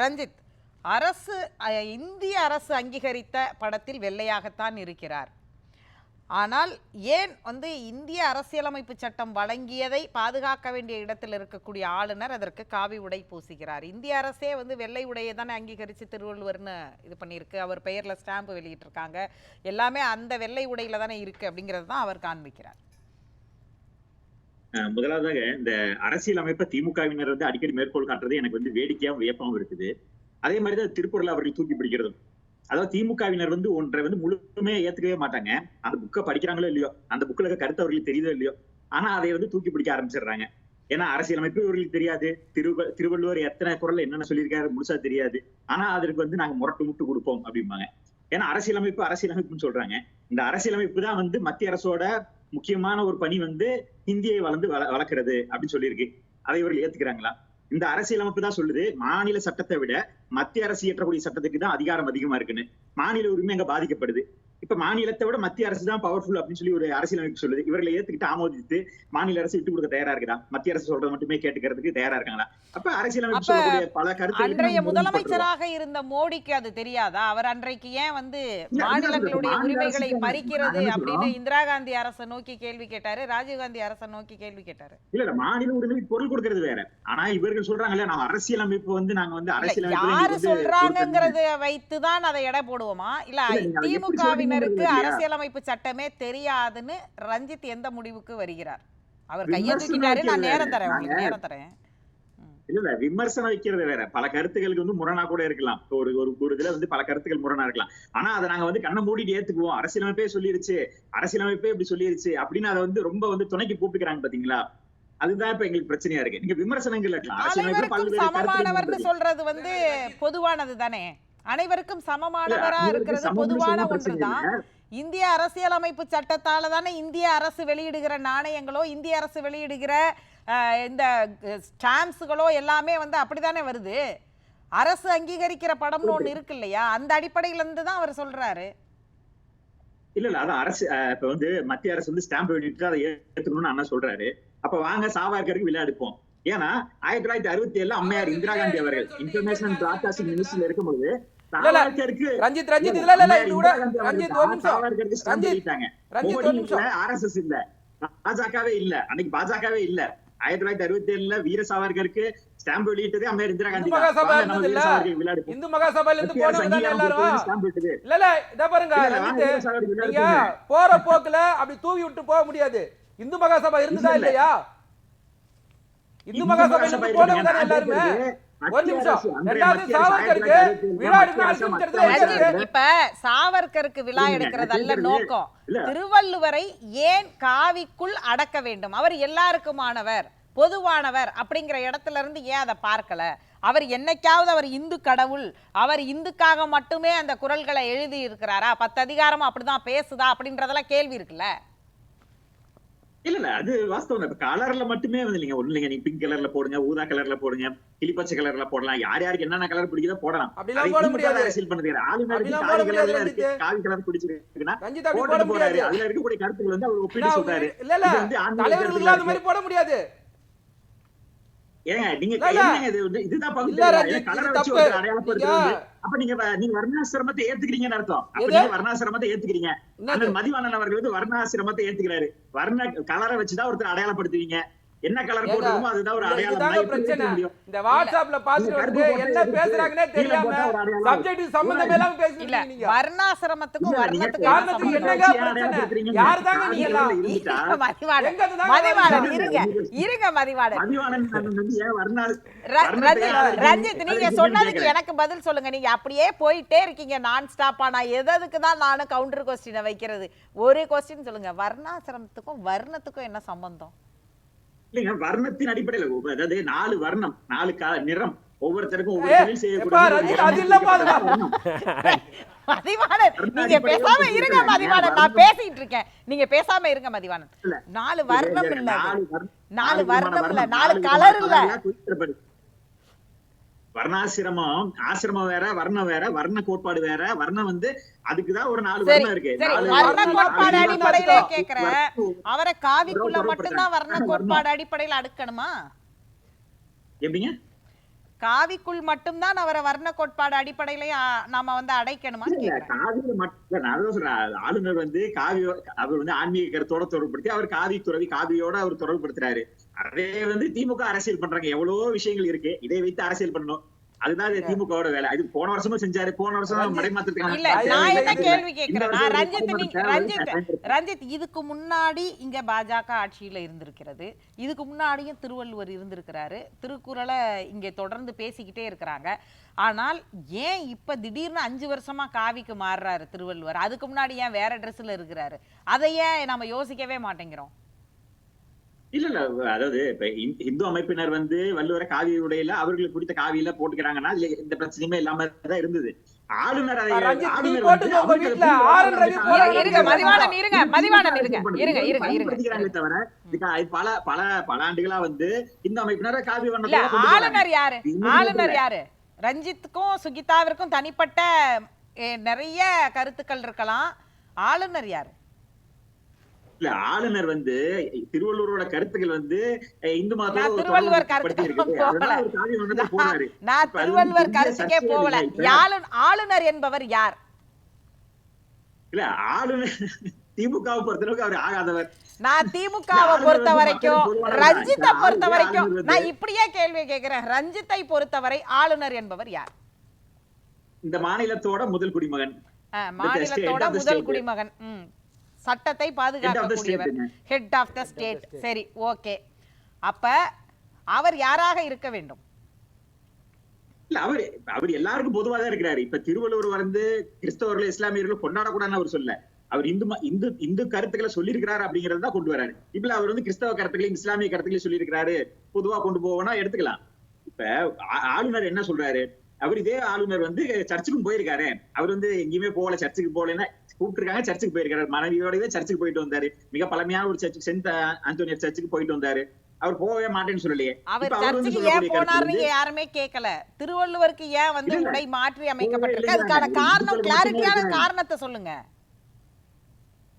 ரஞ்சித், அரசு இந்திய அரசு அங்கீகரித்த படத்தில் வெள்ளையாகத்தான் இருக்கிறார். ஆனால் ஏன் இந்திய அரசியலமைப்பு சட்டம் வழங்கியதை பாதுகாக்க வேண்டிய இடத்தில் இருக்கக்கூடிய ஆளுநர் அதற்கு காவி உடை பூசுகிறார்? இந்திய அரசே வெள்ளை உடையை தானே அங்கீகரித்து திருவள்ளுவர்னு இது பண்ணியிருக்கு. அவர் பெயர்ல ஸ்டாம்பு வெளியிட்டிருக்காங்க. எல்லாமே அந்த வெள்ளை உடையில தானே இருக்கு அப்படிங்கிறது தான் அவர் காண்பிக்கிறார். முதலாவதாக இந்த அரசியலமைப்பை திமுகவினர் அடிக்கடி மேற்கோள் காட்டுறது எனக்கு வேடிக்கையாகவும் வியப்பாகவும் இருக்குது. அதே மாதிரிதான் திருக்குறள் அவர்கள் தூக்கி பிடிக்கிறதும். அதாவது திமுகவினர் ஒன்றை முழுமையா ஏத்துக்கவே மாட்டாங்க. அந்த புக்கை படிக்கிறாங்களோ இல்லையோ, அந்த புக்ல கருத்து அவர்களுக்கு தெரியுதோ இல்லையோ, ஆனா அதை தூக்கி பிடிக்க ஆரம்பிச்சிடுறாங்க. ஏன்னா அரசியலமைப்பு இவர்களுக்கு தெரியாது, திருவள்ளுவர் எத்தனை குறள் என்னென்ன சொல்லியிருக்காரு முழுசா தெரியாது. ஆனா அதற்கு நாங்க முட்டு கொடுப்போம் அப்படிம்பாங்க. ஏன்னா அரசியலமைப்புன்னு சொல்றாங்க. இந்த அரசியலமைப்பு தான் மத்திய அரசோட முக்கியமான ஒரு பணி இந்தியை வளர்க்கிறது அப்படின்னு சொல்லியிருக்கு. அதை இவர்கள் ஏத்துக்கிறாங்களா? இந்த அரசியலமைப்பு தான் சொல்லுது மாநில சட்டத்தை விட மத்திய அரசு இயற்றக்கூடிய சட்டத்துக்கு தான் அதிகாரம் அதிகமா இருக்குன்னு. மாநில உரிமை அங்க பாதிக்கப்படுது. இப்ப மாநிலத்தை விட மத்திய அரசு தான் பவர்ஃபுல் அப்படின்னு சொல்லி ஒரு அரசியலமைப்பு சொல்லுது. இவர்களை ஏத்துக்கிட்டு ஆமோதித்து மாநில அரசு விட்டு கொடுக்க தயாரா இருக்குதா? மத்திய அரசு சொல்றது மட்டுமே கேட்டுக்கிறதுக்கு தயாரா இருக்காங்களா? அப்ப அரசியலமைப்பு சொல்லக்கூடிய பல கருத்து. அன்றைய முதலமைச்சராக இருந்த மோடிக்கு அது தெரியாதா? அவர் அன்றைக்கு ஏன் மாநிலங்களுடைய உரிமைகளை பறிக்கிறது அப்படின்னு இந்திரா காந்தி அரசை நோக்கி கேள்வி கேட்டாரு, ராஜீவ்காந்தி அரசை நோக்கி கேள்வி கேட்டாரு. இல்ல மாநில உரிமை பொருள் கொடுக்கறது வேற. ஆனா இவர்கள் சொல்றாங்கல்ல, நாம அரசியலமைப்பு நாங்க அரசியலமைப்பு யாரு சொல்றாங்கிறத வைத்துதான் அதை எடை போடுவோமா? இல்ல திமுகவினருக்கு அரசியலமைப்பு சட்டமே தெரியாதுன்னு ரஞ்சித் எந்த முடிவுக்கு வருகிறார்? அவர் கையை தூக்கிட்டாரு. நான் நேரம் தரேன், உங்களுக்கு நேரம் தரேன். இல்ல விமர்சனம் வைக்கிறது வேற. பல கருத்துக்களுக்கு முரணா கூட இருக்கலாம். ஒரு இதுல பல கருத்துக்கள் முரணா இருக்கலாம். ஆனா அதை நாங்க கண்ணை மூடிட்டு ஏத்துக்குவோம். அரசியலமைப்பே சொல்லிருச்சு, அரசியலமைப்பே இப்படி சொல்லிருச்சு அப்படின்னு அதை ரொம்ப துணைக்கு கூப்பிட்டுக்கிறாங்க பாத்தீங்களா? அதுதான் இப்ப எங்களுக்கு பிரச்சனையா இருக்கு. நீங்க விமர்சனங்கள் இருக்கலாம். சமமானவர்னு சொல்றது பொதுவானது தானே. அனைவருக்கும் சமமானவரா இருக்கிறது பொதுவான ஒன்றுதான். இந்திய அரசியலமைப்பு சட்டத்தால தானே இந்திய அரசு வெளியிடுகிற நாணயங்களோ, இந்திய அரசு வெளியிடுகிற இந்த ஸ்டாம்ப்ஸ்களோ எல்லாமே அப்படித்தானே வருது. அரசு அங்கீகரிக்கிற படம்னு ஒண்ணு இருக்கு இல்லையா? அந்த அடிப்படையில இருந்து தான் அவர் சொல்றாரு. இல்ல அதான் அரசு இப்ப மத்திய அரசு ஸ்டாம்ப் வெளியிட்டு அதை ஏத்துக்கணும்னு அண்ணா சொல்றாரு. அப்ப வாங்க சாவர்கருக்கு விழா எடுப்போம். ஏன்னா 1967 அம்மையார் இந்திரா காந்தி அவர்கள் இன்டர்நேஷனல் பிராட்காஸ்டிங் மினிஸ்டர்ல இருக்கும்போது RSS இல்ல, பாஜகவே இல்ல, அன்னைக்கு பாஜகவே இல்ல. 1967 வீர சாவர்கருக்கு ஸ்டாம்ப் வெளியிட்டதே அம்மையார் இந்திரா காந்தி. இந்து மகாசபையில இருந்து போனவங்க எல்லாரும் இல்ல இத பாருங்க, நீங்க போற போக்குல அப்படி தூவி விட்டு போக முடியாது. இந்து மகாசபை இருந்ததா இல்லையா? இந்து மகாசபையில இருந்து போனவங்க எல்லாருமே. ஒரு நிமிஷம், ரெண்டாவது சாவர்கருக்கு விழா எடுக்கிறது. இப்ப சாவர்கருக்கு விழா எடுக்கிறது அல்ல நோக்கம். திருவள்ளுவரை ஏன் காவிக்குள் அடக்க வேண்டும்? அவர் எல்லாருக்குமானவர், பொதுவானவர் அப்படிங்கிற இடத்துல இருந்து ஏன் அதை பார்க்கல? அவர் என்னைக்காவது அவர் இந்து கடவுள், அவர் இந்துக்காக மட்டுமே அந்த குறள்களை எழுதி இருக்கிறாரா? 10 அதிகாரம் அப்படிதான் பேசுதா அப்படின்றதெல்லாம் கேள்வி இருக்குல்ல. இல்ல அது வாஸ்தவம். இப்ப கலர்ல மட்டுமே இல்லைங்க, ஒண்ணு இல்லைங்க. நீங்க பிங்க் கலர்ல போடுங்க, ஊதா கலர்ல போடுங்க, கிளிப்பச்சை கலர்ல போடலாம். யாருக்கு என்னென்ன கலர் பிடிக்குதோ போடலாம். அரசியல் பண்ணுறது காவி கலர் பிடிச்சிருக்குன்னா போட போறாரு. அதுல இருக்கக்கூடிய கருத்துக்கள் அவர் ஒப்பிட்டு சொல்றாரு. போட முடியாது. ஏங்க நீங்க இதுதான் கலரை வச்சு அடையாளப்படுத்துறது. அப்ப நீங்க வர்ணாசிரமத்தை ஏத்துக்கிறீங்கன்னு அர்த்தம். அப்ப நீங்க வர்ணாசிரமத்தை ஏத்துக்கிறீங்க. மதிவாணன் அவர்கள் வர்ணாசிரமத்தை ஏத்துக்கிறாரு. வர்ண கலரை வச்சுதான் ஒருத்தர் அடையாளப்படுத்துவீங்க. என்ன கலர் போடுறோமோ அதுதான் ஒரு அடையாளம். இந்த வாட்ஸ்அப்ல பாத்துட்டு என்ன பேசுறாங்கன்னே தெரியாம சப்ஜெக்ட் சம்பந்தமே இல்லாம பேசிட்டு நீங்க வர்ணாசிரமத்துக்கும் வர்ணத்துக்கும் என்னங்க பிரச்சனை? யார் தாங்க நீங்க எல்லாம்? மதிவாணன் இருங்க மதிவாணன். ரஞ்சித், நீங்க சொன்னதுக்கு எனக்கு பதில் சொல்லுங்க. நீங்க அப்படியே போயிட்டே இருக்கீங்க நான் ஸ்டாப்பா. நான் எதுக்கு தான் நானும் கவுண்டர் கொஸ்டினை வைக்கிறது? ஒரு கொஸ்டின் சொல்லுங்க. வர்ணாசிரமத்துக்கும் வர்ணத்துக்கும் என்ன சம்பந்தம்? இல்லைங்க, வர்ணத்தின் அடிப்படையில அதாவது 4 வர்ணம், 4 நிறம், ஒவ்வொருத்தருக்கும் ஒவ்வொரு தொழில் செய்யக்கூடிய. மதிவாணன் நீங்க பேசாம இருங்க மதிவாணன், நான் பேசிட்டு இருக்கேன். நீங்க பேசாம இருங்க மதிவாணன். 4 வர்ணம் இல்ல, 4 வர்ணம் இல்ல, 4 கலர் இல்ல. வர்ணாசிரமம், ஆசிரமம் வேற, வர்ணம் வேற, வர்ண கோட்பாடு வேற. வர்ணம் அதுக்குதான் ஒரு 4 வர்ணம் இருக்கு. வர்ண கோட்பாடு அடிப்படையில கேக்குறேன். அவரை காவிக்குள்ள மட்டும்தான் வர்ண கோட்பாடு அடிப்படையில அடுக்கணுமா? எப்படிங்க? காவிக்குள் மட்டும்தான் அவரை வர்ண கோட்பாடு அடிப்படையில நாம வந்து அடைக்கணுமான்னு கேக்குறேன். காவியில மட்டும் நான் அதான் சொல்றேன், ஆளுநர் வந்து காவியோ அவர் வந்து ஆன்மீக கருத்தோட தொடர்புபடுத்தி அவர் காவி துறவி காவியோட அவர் தொடர்புபடுத்துறாரு. அதே வந்து திமுக அரசியல் பண்றாங்க. எவ்வளவோ விஷயங்கள் இருக்கு, இதை வைத்து அரசியல் பண்ணணும். அதுதான் திமுகவோட வேலை. அது போன வருஷமும் செஞ்சாரு. போன வருஷம் மடைமாத்திருக்காங்க. இல்ல நான் என்ன கேள்வி கேட்கிறேன்னா, ரஞ்சித் இதுக்கு முன்னாடி இங்க பாஜக ஆட்சியில இருந்திருக்கிறது. இதுக்கு முன்னாடியும் திருவள்ளுவர் இருந்திருக்கிறாரு. திருக்குறளை இங்க தொடர்ந்து பேசிக்கிட்டே இருக்கிறாங்க. ஆனால் ஏன் இப்ப திடீர்னு 5 வருஷமா காவிக்கு மாறுறாரு திருவள்ளுவர்? அதுக்கு முன்னாடி ஏன் வேற ட்ரெஸ்ல இருக்கிறாரு? அதை ஏன் நம்ம யோசிக்கவே மாட்டேங்கிறோம்? இல்ல அதாவது இப்ப இந்து அமைப்பினர் வந்து வள்ளுவர காவி உடையில அவர்களுக்கு பிடித்த காவியில போட்டுக்கிறாங்கன்னா எந்த பிரச்சனையுமே இல்லாம தான் இருந்தது. ஆளுநர் தவிர பல ஆண்டுகளா வந்து இந்து அமைப்பினர் காவி ஆளுநர் யாரு? ஆளுநர் யாரு? ரஞ்சித்துக்கும் சுகிதாவிற்கும் தனிப்பட்ட நிறைய கருத்துக்கள் இருக்கலாம். ஆளுநர் யாரு? இல்ல ஆளுநர் வந்து திருவள்ளுவரோட கருத்துக்கள் வந்து இந்து மதத்தோட நான் திருவள்ளுவர் கருத்துக்கே போகல. ஆளுநர் என்பவர் யார்? இல்ல ஆளுநர் திமுகவை பொறுத்தளவுக்கு அவர் ஆகாதவர். நான் திமுகவை பொறுத்த வரைக்கும், ரஞ்சித்தை பொறுத்த வரைக்கும் நான் இப்படியே கேள்வி கேட்கிறேன். ரஞ்சித்தை பொறுத்தவரை ஆளுநர் என்பவர் யார்? இந்த மாநிலத்தோட முதல் குடிமகன். மாநிலத்தோட முதல் குடிமகன். சட்டத்தை பாதுகாக்கக்கூடியவர். Head of the state. சரி, ஓகே. அப்ப அவர் யாராக இருக்க வேண்டும்? இல்ல அவர் எல்லாருக்கும் பொதுவா தான் இருக்கிறாரு. இப்ப திருவள்ளுவர் வந்து கிறிஸ்தவர்கள் இஸ்லாமியர்கள் கொண்டாடக்கூடாதுன்னு அவர் சொல்ல, அவர் இந்து கருத்துக்களை சொல்லியிருக்கிறாரு அப்படிங்கறத தான் கொண்டு வராரு. இப்ப அவர் வந்து கிறிஸ்தவ கருத்துக்களையும் இஸ்லாமிய கருத்துக்களையும் சொல்லியிருக்கிறாரு, பொதுவா கொண்டு போவோம்னா எடுத்துக்கலாம். இப்ப ஆளுநர் என்ன சொல்றாரு? அவர் இதே ஆளுநர் வந்து சர்ச்சுக்கும் போயிருக்காரு. அவர் வந்து எங்கேயுமே போகல, சர்ச்சுக்கு போகலன்னா கூப்பிட்டுருக்காங்க, சர்ச்சுக்கு போயிருக்காரு. மனைவியோடவே சர்ச்சுக்கு போயிட்டு வந்தாரு. மிக பழமையான ஒரு சர்ச்சுக்கு, சென்ட் ஆண்டோனியர் சர்ச்சுக்கு போயிட்டு வந்தாரு. அவர் போகவே மாட்டேன்னு சொல்லலையே. அவர் சர்ச்சுக்கு ஏன் போனாருன்னு யாருமே கேட்கல. திருவள்ளுவருக்கு ஏன் வந்து உடை மாற்றி அமைக்கப்பட்டிருக்கு? அதுக்கான காரணம், கிளாரிட்டியான காரணத்தை சொல்லுங்க.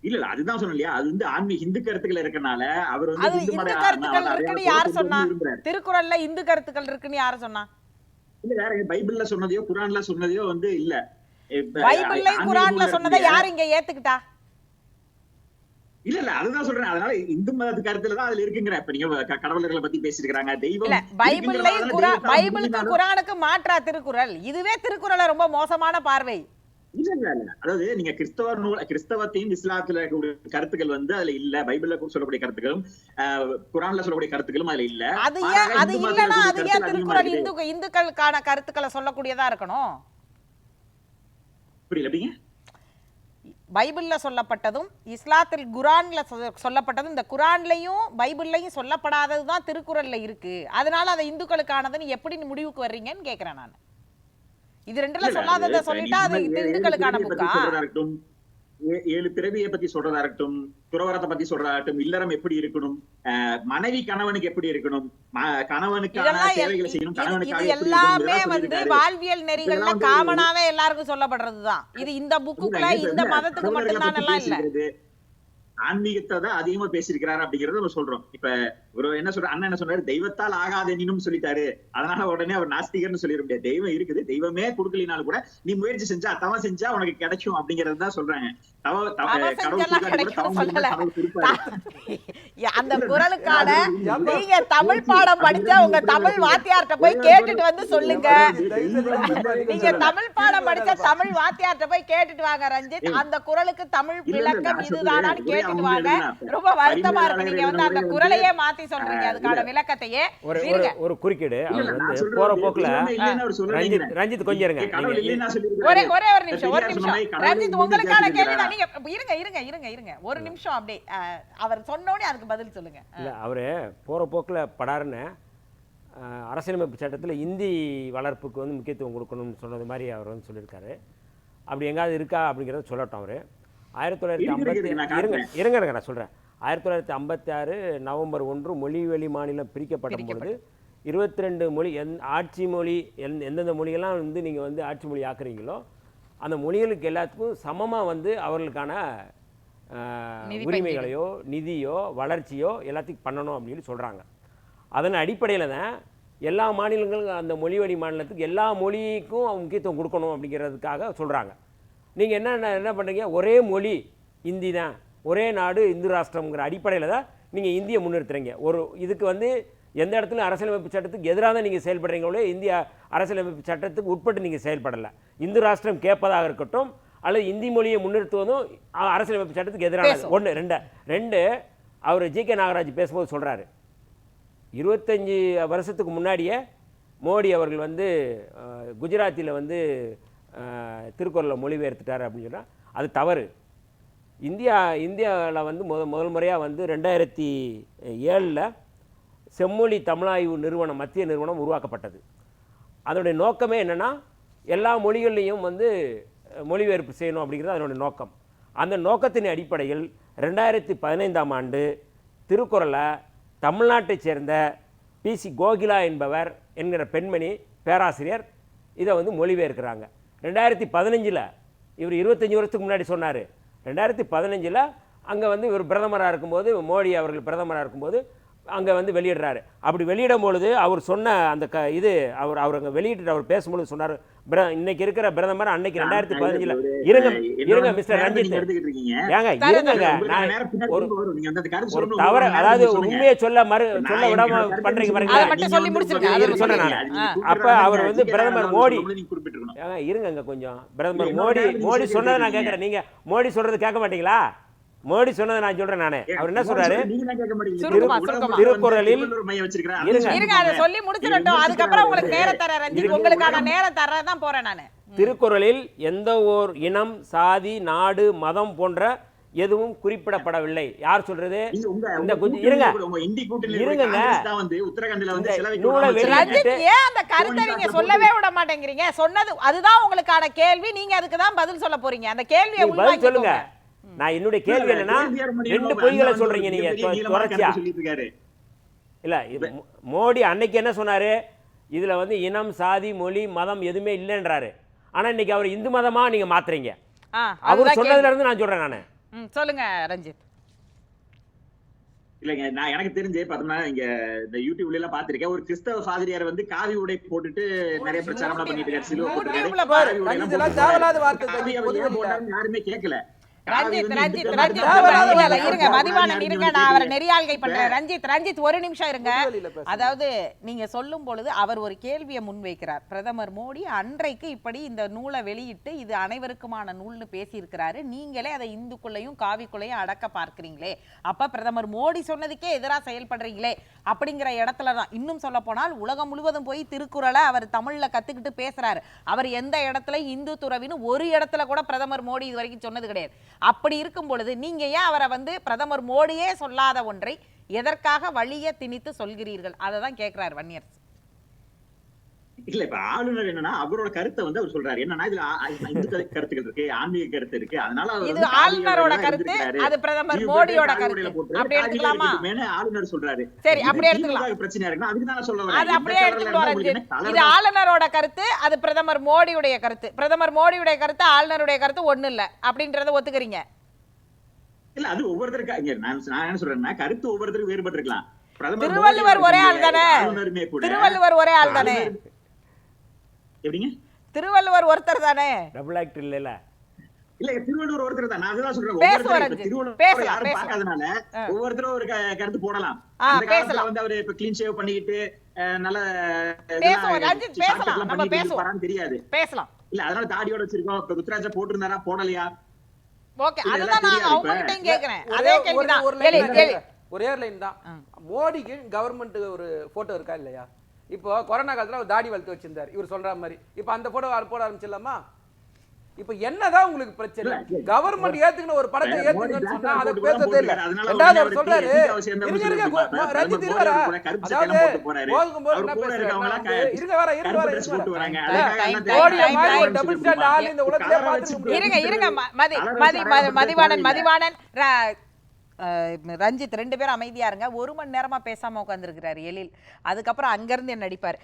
இல்ல அதுதான் சொன்னலையா, அது வந்து ஆன்மீக இந்து கருத்துக்கள் இருக்கனால அவர் வந்து இந்து கருத்துக்கள் இருக்குன்னு யார் சொன்னா? திருக்குறள்ல இந்து கருத்துக்கள் இருக்குன்னு யாரு சொன்னா? இல்ல வேற பைபிள்ல சொன்னதையோ குரான்ல சொன்னதையோ வந்து இல்ல. பைபிள்லயும் குரான்ல சொன்னதை யார் இங்க ஏத்துக்கிட்டா? இல்ல அதுதான் சொல்றேன். அதனால இந்து மத கருத்துல தான் அதுல இருக்குங்கிற. இப்ப நீங்க கடவுளர்களை பத்தி பேசிருக்காங்க. தெய்வம் பைபிளுக்கு குரானுக்கு மாற்றா திருக்குறள். இதுவே திருக்குறளை ரொம்ப மோசமான பார்வை. இல்ல அதாவது நீங்க கிறிஸ்தவத்தையும் இஸ்லாத்துல கருத்துக்கள் வந்து அதுல இல்ல. பைபிள்ல சொல்லக்கூடிய கருத்துக்களும் குரான்ல சொல்லக்கூடிய கருத்துக்களும் அதுல இல்ல. அது இல்லன்னா அது ஏன் திருக்குறள் இந்துக்களுக்கான கருத்துக்களை சொல்லக்கூடியதா இருக்கணும்? புரியல. பைபிள்ல சொல்லப்பட்டதும் இஸ்லாத்தில் குரான்ல சொல்லப்பட்டதும், இந்த குரான்லயும் பைபிள்லயும் சொல்லப்படாததுதான் திருக்குறள்ல இருக்கு. அதனால அதை இந்துக்களுக்கானதுன்னு எப்படி முடிவுக்கு வர்றீங்கன்னு கேக்குறேன் நான். இது ரெண்டுல சொல்லாததை சொல்லிட்டா அது இந்துக்களுக்கான புக்கா? 7 பிறவியை பத்தி சொல்றதா இருக்கட்டும், துறவரத்தை பத்தி சொல்றதா இருக்கட்டும், இல்லறம் எப்படி இருக்கணும், மனைவி கணவனுக்கு எப்படி இருக்கணும், கணவனுக்கான சேவைகளை செய்யணும், கணவனுக்காக எல்லாமே வந்து வாழ்வியல் நெறிகள்ல காமனாவே எல்லாருக்கும் சொல்லப்படுறதுதான். இது இந்த புக்குக்குள்ள இந்த மதத்துக்கு மட்டும்தான் எல்லாம் இல்ல. ஆன்மீகத்தை தான் அதிகமா பேசியிருக்கிறாரு அப்படிங்கறத நம்ம சொல்றோம். இப்ப ஒரு என்ன சொல்ற அண்ணன் என்ன சொன்னாரு, தெய்வத்தால் ஆகாதெனும் சொல்லிட்டாரு. அதனால உடனே அவர் நாஸ்திகர்னு சொல்லிட முடியாது. தெய்வம் இருக்குது, தெய்வமே கொடுக்கலினாலும் கூட நீ முயற்சி செஞ்சா, தவம் செஞ்சா உனக்கு கிடைக்கும் அப்படிங்கறது தான் சொல்றாங்க. அந்த குறளுக்கான நீங்க தமிழ் பாடம் படிச்சா உங்க தமிழ் வாத்தியார்ட்ட போய் கேட்டுட்டு வந்து சொல்லுங்க. நீங்க தமிழ் பாடம் படிச்சா தமிழ் வாத்தியார்ட்ட போய் கேட்டுட்டு வாங்க ரஞ்சித். அந்த குறளுக்கு தமிழ் விளக்கம் இதுதானான்னு கேட்டுட்டு வாங்க. ரொம்ப வருத்தமா இருக்கு நீங்க வந்து அந்த குறளையே மாத்தி சொல்றீங்க, அதுக்கான விளக்கத்தையே. ஒரு குறுக்கீடு போற போக்குல ரஞ்சித் கொஞ்சம் இருங்க. ஒரே ஒரு நிமிஷம் ரஞ்சித், உங்களுக்கான கேள்வி. நீங்க இருங்க ஒரு நிமிஷம் அப்படியே அவர் சொன்னோனே அதுக்கு பதில் சொல்லுங்க. இல்ல அவரு போற போக்குல படாருன்னு அரசியலமைப்பு சட்டத்தில் இந்தி வளர்ப்புக்கு வந்து முக்கியத்துவம் கொடுக்கணும்னு சொன்னது மாதிரி அவர் வந்து சொல்லியிருக்காரு. அப்படி எங்காவது இருக்கா அப்படிங்கிறத சொல்லட்டும். அவர் 1950 இருங்க நான் சொல்கிறேன். 1956 நவம்பர் 1 மொழி வெளி மாநிலம் பிரிக்கப்பட்ட பொழுது 22 மொழி ஆட்சி மொழி எந்தெந்த மொழியெல்லாம் வந்து நீங்கள் வந்து ஆட்சி மொழி ஆக்குறீங்களோ அந்த மொழிகளுக்கு எல்லாத்துக்கும் சமமாக வந்து அவர்களுக்கான உரிமைகளையோ நிதியோ வளர்ச்சியோ எல்லாத்துக்கும் பண்ணணும் அப்படின்னு சொல்கிறாங்க. அதன் அடிப்படையில் தான் எல்லா மாநிலங்களும் அந்த மொழிவழி மாநிலத்துக்கு எல்லா மொழிக்கும் முக்கியத்துவம் கொடுக்கணும் அப்படிங்கிறதுக்காக சொல்கிறாங்க. நீங்கள் என்ன பண்ணுறீங்க, ஒரே மொழி இந்தி தான், ஒரே நாடு இந்து ராஷ்டிரம்ங்கிற அடிப்படையில் தான் நீங்கள் இந்தியை முன்னிறுத்துறீங்க. இதுக்கு எந்த இடத்துல அரசியலமைப்பு சட்டத்துக்கு எதிராக தான் நீங்கள் செயல்படுறீங்களோ இந்திய அரசியலமைப்பு சட்டத்துக்கு உட்பட்டு நீங்கள் செயல்படலை. இந்து ராஷ்டிரம் கேட்பதாக இருக்கட்டும் அல்லது இந்தி மொழியை முன்னிறுத்துவதும் அரசியலமைப்பு சட்டத்துக்கு எதிரானது. ஒன்று. ரெண்டு அவர் ஜி.கே. நாகராஜ் பேசும்போது சொல்கிறாரு, 25 வருஷத்துக்கு முன்னாடியே மோடி அவர்கள் குஜராத்தியில் திருக்குறளை மொழிபெயர்த்துட்டார் அப்படின்னு சொன்னால் அது தவறு. இந்தியாவில் முதல் முறையாக 2007 செம்மொழி தமிழாய்வு நிறுவனம், மத்திய நிறுவனம் உருவாக்கப்பட்டது. அதனுடைய நோக்கமே என்னென்னா எல்லா மொழிகள்லையும் மொழிபெயர்ப்பு செய்யணும் அப்படிங்கிறது அதனுடைய நோக்கம். அந்த நோக்கத்தின் அடிப்படையில் 2015ஆம் ஆண்டு திருக்குறளை தமிழ்நாட்டைச் சேர்ந்த பி.சி. கோகிலா என்கிற பெண்மணி பேராசிரியர் இதை மொழிபெயர்க்கிறாங்க. 2015 இவர் 25 வருஷத்துக்கு முன்னாடி சொன்னார். 2015 அங்கே இவர் பிரதமராக இருக்கும்போது, மோடி அவர்கள் பிரதமராக இருக்கும்போது அங்கே வெளியிடுறாரு. அப்படி வெளியிடும் பொழுது அவர் சொன்ன அந்த அவர் அங்கே வெளியிட்டு அவர் பேசும்பொழுது சொன்னார், இன்னைக்கு இருக்கிற பிரதமர் அன்னைக்கு 2015 இருங்க மிஸ்டர் ரஞ்சித், ஏங்க இருங்க, ஒரு தவறு, அதாவது உண்மையை சொல்ல விடாம பண்றீங்க பாருங்க, சொல்றேன் நான். அப்ப அவர் பிரதமர் மோடி, இருங்க கொஞ்சம், பிரதமர் மோடி சொன்னதை நான் கேட்கிறேன், நீங்க மோடி சொல்றது கேட்க மாட்டீங்களா? மோடி சொன்னதை நான் சொல்றேன் நானே. அவர் என்ன சொல்றாரு, திருக்குறளில் சொல்லி முடிச்சிடட்டும், அதுக்கப்புறம் உங்களுக்கு நேரம் தர ரஞ்சித், உங்களுக்கான நேரம் தரதான் போறேன் நானு. திருக்குறளில் எந்த ஓர் இனம், சாதி, நாடு, மதம் போன்ற எதுவும் குறிப்பிடப்படவில்லை. யார் சொல்றது? இந்த இருங்க நூலை வெளியிட்டு ஏன் அந்த கருத்தை நீங்க சொல்லவே விட மாட்டேங்கிறீங்க? சொன்னது அதுதான் உங்களுக்கான கேள்வி, நீங்க அதுக்கு தான் பதில் சொல்ல போறீங்க. அந்த கேள்வியை பதில் சொல்லுங்க. நான் என்னுடைய கேள்வி என்னன்னா, 2 பொய்களை சொல்றீங்க நீங்க தொடர்ச்சியா. இல்ல மோடி அன்னைக்கு என்ன சொன்னாரு, இதுல இனம், சாதி, மொழி, மதம் எதுவுமே இல்லைன்றாரு. ஆனா இன்னைக்கு அவர் இந்து மதமா நீங்க மாத்துறீங்க. அவர் சொன்னதுல இருந்து நான் சொல்றேன் நானு. சொல்லுங்க ரஞ்சித். இல்லைங்க, நான் எனக்கு தெரிஞ்சு பார்த்தோம்னா இங்க இந்த யூடியூப்ல எல்லாம் பாத்திருக்கேன், ஒரு கிறிஸ்தவ பாதிரியார் காவி உடை போட்டுட்டு நிறைய பிரச்சாரம் பண்ணிட்டு இருக்காரு, சிலுவை போட்டுருக்காரு, யாருமே கேட்கல. ரஞ்சித் ஒரு நிமிஷம் இருங்க. அதாவது நீங்க சொல்லும் பொழுது அவர் ஒரு கேள்வியை முன்வைக்கிறார். பிரதமர் மோடி அன்றைக்கு இப்படி இந்த நூலை வெளியிட்டு இது அனைவருக்குமான நூல்னு பேசி இருக்கிறாரு, நீங்களே அதை இந்துக்குள்ளையும் காவிக்குள்ளையும் அடக்க பார்க்கிறீங்களே, அப்ப பிரதமர் மோடி சொன்னதுக்கே எதிராக செயல்படுறீங்களே அப்படிங்கிற இடத்துலதான். இன்னும் சொல்ல போனால் உலகம் முழுவதும் போய் திருக்குறளை அவர் தமிழ்ல கத்துக்கிட்டு பேசுறாரு. அவர் எந்த இடத்துல இந்து துறவின்னு ஒரு இடத்துல கூட பிரதமர் மோடி இது வரைக்கும் சொன்னது கிடையாது. அப்படி இருக்கும் பொழுது நீங்க ஏன் அவரை பிரதமர் மோடியே சொல்லாத ஒன்றை எதற்காக வழிய திணித்து சொல்கிறீர்கள்? அதை தான் கேட்கிறார் வன்னியரசு. இல்ல இப்ப ஆளுநர் என்னன்னா அவரோட கருத்தை அவர் சொல்றாரு. என்னன்னா இதுல இந்து கருத்துக்கள் இருக்கு, ஆன்மீக கருத்து இருக்கு, அதனால இது ஆளுநரோட கருத்து, அது பிரதமர் மோடியோட கருத்து. அப்படி எடுத்துக்கலாமா? ஆளுநர் சொல்றாரு, சரி அப்படி எடுத்துக்கலாம். பிரச்சனை இருக்குன்னா அதுக்கு தான் சொல்ல வரேன். அது அப்படியே எடுத்துக்கலாம். இது ஆளுநரோட கருத்து, அது பிரதமர் மோடியுடைய கருத்து. பிரதமர் மோடியுடைய கருத்து ஆளுநருடைய கருத்து ஒண்ணு இல்ல அப்படின்றத ஒத்துக்கிறீங்க? இல்ல அது ஒவ்வொருத்தருக்கு, நான் என்ன சொல்றேன்னா கருத்து ஒவ்வொருத்தருக்கு வேறுபட்டு இருக்கலாம். திருவள்ளுவர் ஒரே ஆள் தானே? திருவள்ளுவர் ஒரே ஆள் தானே? எப்படிங்க? திருவள்ளுவர் ஒருத்தர் தானே? டபுள் ஆக்ட் இல்ல. இல்ல திருவள்ளுவர் ஒருத்தர் தான். நான் அதுதான் சொல்றேன். திருவள்ளுவர் யாரும் பார்க்காதனால ஒவ்வொருத்தரும் ஒரு கருத்து போடலாம். அவரு இப்ப கிளீன் ஷேவ் பண்ணிக்கிட்டு நல்ல பேசலாம் தெரியாது, பேசலாம். இல்ல அதனால தாடியோட வச்சிருக்கோம். இப்ப ருத்ராஜா போட்டிருந்தாரா போடலையா? ஓகே, அதுதான் நான் அவங்ககிட்டயும் கேக்குறேன். அதே கேள்விதான். ஒரே லைன் தான். மோடிக்கு கவர்மெண்ட் ஒரு போட்டோ இருக்கா இல்லையா? இப்போ கொரோனா காலத்துல ஒரு தாடி வளர்த்து வச்சிருந்தாரு இவர் சொல்ற மாதிரி. இப்போ அந்த போட ஆரம்பிச்சிடலாமா? இப்போ என்னதான் உங்களுக்கு பிரச்சனை? கவர்மெண்ட் ஏத்துக்கின ஒரு படத்தை ஏத்துக்கன்னு சொன்னா அதை பேசதே இல்ல. ரெண்டாவது அவர் சொல்றாரு, ரஞ்சித் இருவரா, அதாவது போகும்போது என்ன பேசுறாங்க, இருங்க வர டபுள் ஸ்டாண்ட் ஆள் இந்த உலகத்திலே பார்த்து இருங்க மதிவாணன் ரஞ்சித் 2 பேரும் அமைதியா இருங்க. 1 மணி நேரமா பேசாம உட்கார்ந்துருக்கிறாரு எழில். அதுக்கப்புறம் அங்கிருந்து என்ன நடிப்பாரு.